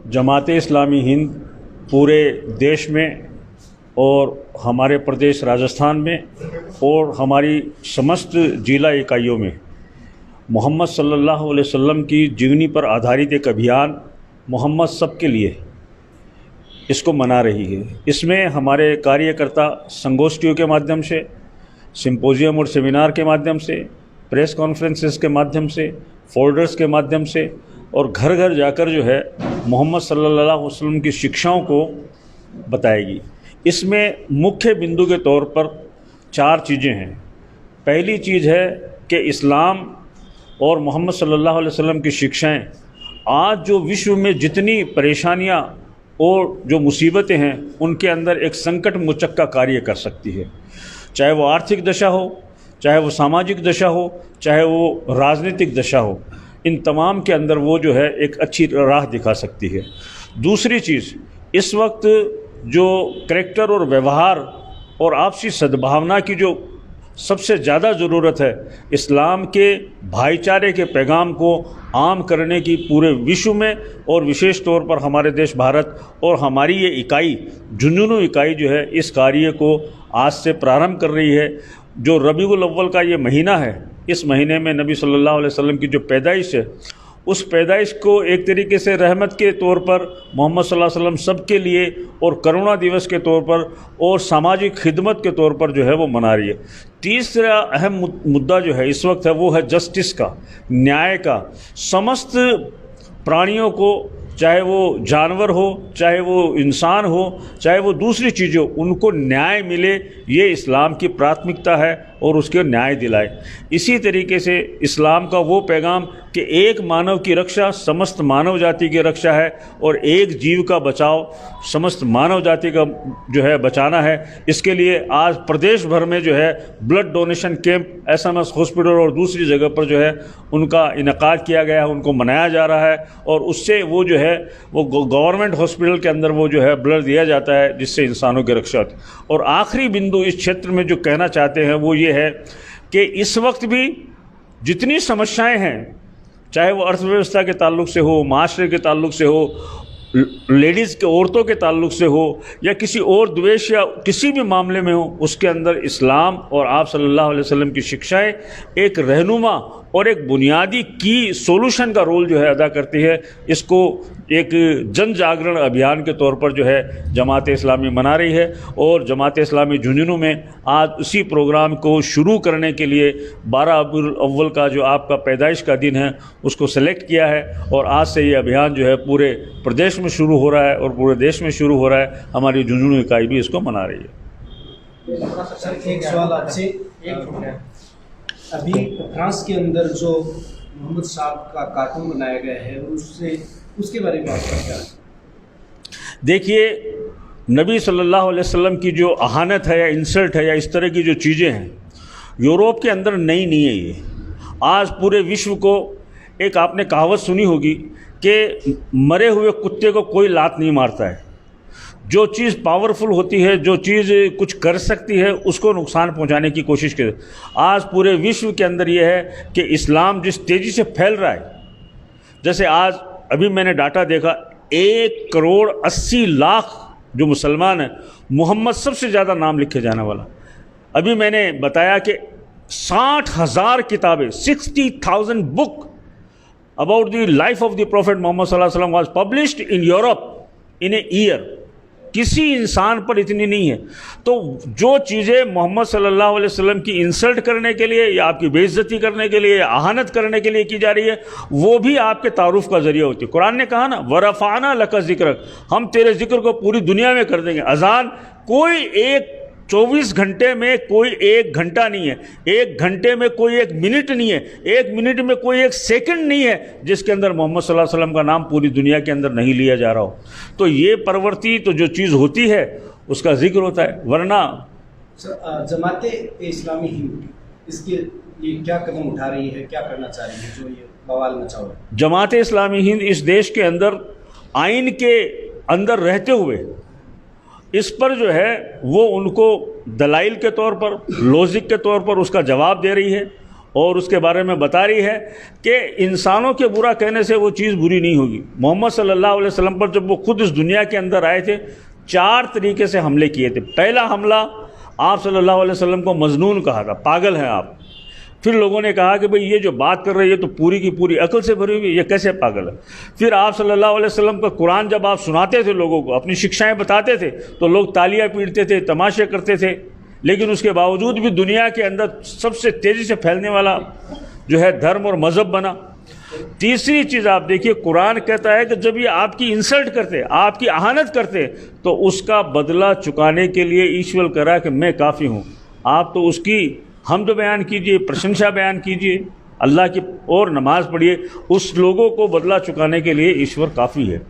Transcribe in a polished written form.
जमात इस्लामी हिंद पूरे देश में और हमारे प्रदेश राजस्थान में और हमारी समस्त जिला इकाइयों में मोहम्मद सल्लल्लाहु अलैहि वसल्लम की जीवनी पर आधारित एक अभियान मोहम्मद सब के लिए इसको मना रही है। इसमें हमारे कार्यकर्ता संगोष्ठियों के माध्यम से, सिंपोजियम और सेमिनार के माध्यम से, प्रेस कॉन्फ्रेंसेस के माध्यम से, फोल्डर्स के माध्यम से और घर घर जाकर जो है मोहम्मद सल्लल्लाहु अलैहि वसल्लम की शिक्षाओं को बताएगी। इसमें मुख्य बिंदु के तौर पर 4 चीज़ें हैं। पहली चीज़ है कि इस्लाम और मोहम्मद सल्लल्लाहु अलैहि वसल्लम की शिक्षाएं आज जो विश्व में जितनी परेशानियां और जो मुसीबतें हैं उनके अंदर एक संकट मोचक का कार्य कर सकती है। चाहे वो आर्थिक दशा हो, चाहे वो सामाजिक दशा हो, चाहे वो राजनीतिक दशा हो, इन तमाम के अंदर वो जो है एक अच्छी राह दिखा सकती है। दूसरी चीज़, इस वक्त जो करैक्टर और व्यवहार और आपसी सद्भावना की जो सबसे ज़्यादा ज़रूरत है, इस्लाम के भाईचारे के पैगाम को आम करने की पूरे विश्व में और विशेष तौर पर हमारे देश भारत और हमारी ये इकाई झुंझुनू इकाई जो है इस कार्य को आज से प्रारंभ कर रही है। जो रबीउल अव्वल का ये महीना है, इस महीने में नबी सल्लल्लाहु अलैहि वसल्लम की जो पैदाइश है, उस पैदाइश को एक तरीके से रहमत के तौर पर मोहम्मद सल्लल्लाहु अलैहि वसल्लम सबके लिए और करुणा दिवस के तौर पर और सामाजिक खिदमत के तौर पर जो है वो मना रही है। तीसरा अहम मुद्दा जो है इस वक्त है वो है जस्टिस का, न्याय का। समस्त प्राणियों को, चाहे वो जानवर हो, चाहे वो इंसान हो, चाहे वो दूसरी चीज़ हो, उनको न्याय मिले, ये इस्लाम की प्राथमिकता है और उसके न्याय दिलाए। इसी तरीके से इस्लाम का वो पैगाम कि एक मानव की रक्षा समस्त मानव जाति की रक्षा है और एक जीव का बचाव समस्त मानव जाति का जो है बचाना है। इसके लिए आज प्रदेश भर में जो है blood donation camp SMS hospital और दूसरी जगह पर जो है उनका इनकाद किया गया है, उनको मनाया जा रहा है और उससे वो जो है वो गवर्नमेंट हॉस्पिटल के अंदर वो जो है ब्लड दिया जाता है जिससे इंसानों की रक्षा होती है। और आखिरी बिंदु इस क्षेत्र में जो कहना चाहते हैं वो ये है कि इस वक्त भी जितनी समस्याएं हैं, चाहे वो अर्थव्यवस्था के ताल्लुक से हो, माशरे के ताल्लुक से हो, लेडीज़ के औरतों के ताल्लुक से हो या किसी और द्वेष या किसी भी मामले में हो, उसके अंदर इस्लाम और आप सल्लल्लाहु अलैहि वसल्लम की शिक्षाएं एक रहनुमा और एक बुनियादी की सोल्यूशन का रोल जो है अदा करती है। इसको एक जन जागरण अभियान के तौर पर जो है जमात इस्लामी मना रही है और जमात इस्लामी झुंझुनू में आज उसी प्रोग्राम को शुरू करने के लिए 12 रबीउल अव्वल का जो आपका पैदाइश का दिन है उसको सेलेक्ट किया है और आज से ये अभियान जो है पूरे प्रदेश में शुरू हो रहा है और पूरे देश में शुरू हो रहा है। हमारी झुंझुनू इकाई भी इसको मना रही है। एक सवाल आपसे, अभी फ्रांस के अंदर जो मोहम्मद साहब का कार्टून बनाया गया है उसके बारे में आपका क्या है? देखिए, नबी सल्लल्लाहु अलैहि वसल्लम की जो अहानत है या इंसल्ट है या इस तरह की जो चीज़ें हैं यूरोप के अंदर नई नहीं है। ये आज पूरे विश्व को, एक आपने कहावत सुनी होगी कि मरे हुए कुत्ते को कोई लात नहीं मारता है। जो चीज़ पावरफुल होती है, जो चीज़ कुछ कर सकती है, उसको नुकसान पहुंचाने की कोशिश करे। आज पूरे विश्व के अंदर यह है कि इस्लाम जिस तेज़ी से फैल रहा है, जैसे आज अभी मैंने डाटा देखा 1,80,00,000 जो मुसलमान हैं, मोहम्मद सबसे ज़्यादा नाम लिखे जाने वाला। अभी मैंने बताया कि 60,000 किताबें, 60,000 book about the life of the prophet Muhammad सल्लल्लाहु अलैहि वसल्लम was published in Europe in a year. किसी इंसान पर इतनी नहीं है। तो जो चीज़ें मोहम्मद सल्लल्लाहु अलैहि वसल्लम की इंसल्ट करने के लिए या आपकी बेइज्जती करने के लिए या अहानत करने के लिए की जा रही है, वो भी आपके तारुफ का जरिया होती है। कुरान ने कहा ना, वरफ़ाना लका ज़िक्रक, हम तेरे जिक्र को पूरी दुनिया में कर देंगे। अजान कोई एक 24 घंटे में कोई 1 घंटा नहीं है, 1 घंटे में कोई 1 मिनट नहीं है, 1 मिनट में कोई 1 सेकंड नहीं है जिसके अंदर मोहम्मद सल्लल्लाहु अलैहि वसल्लम का नाम पूरी दुनिया के अंदर नहीं लिया जा रहा हो। तो ये प्रवृत्ति तो जो चीज़ होती है उसका जिक्र होता है। वरना जमात इस्लामी हिंद इसके ये क्या कदम उठा रही है, क्या करना चाह रही है जो ये बवाल मचा हुआ है? जमात इस्लामी हिंद इस देश के अंदर आइन के अंदर रहते हुए इस पर जो है वो उनको दलाइल के तौर पर, लॉजिक के तौर पर उसका जवाब दे रही है और उसके बारे में बता रही है कि इंसानों के बुरा कहने से वो चीज़ बुरी नहीं होगी। मोहम्मद सल्लल्लाहु अलैहि वसल्लम पर जब वो खुद इस दुनिया के अंदर आए थे, 4 तरीके से हमले किए थे। पहला हमला, आप सल्लल्लाहु अलैहि वसल्लम को मजनून कहा था, पागल हैं आप। फिर लोगों ने कहा कि भाई ये जो बात कर रही है तो पूरी की पूरी अकल से भरी हुई, ये कैसे पागल है। फिर आप सल्लल्लाहु अलैहि वसल्लम का कुरान जब आप सुनाते थे लोगों को, अपनी शिक्षाएं बताते थे, तो लोग तालियां पीटते थे, तमाशे करते थे। लेकिन उसके बावजूद भी दुनिया के अंदर सबसे तेज़ी से फैलने वाला जो है धर्म और मज़हब बना। तीसरी चीज़ आप देखिए, कुरान कहता है कि जब ये आपकी इंसल्ट करते, आपकी अहानत करते, तो उसका बदला चुकाने के लिए ईश्वर करा कि मैं काफ़ी हूँ। आप तो उसकी हमद बयान कीजिए, प्रशंसा बयान कीजिए, अल्लाह की और नमाज़ पढ़िए, उस लोगों को बदला चुकाने के लिए ईश्वर काफ़ी है।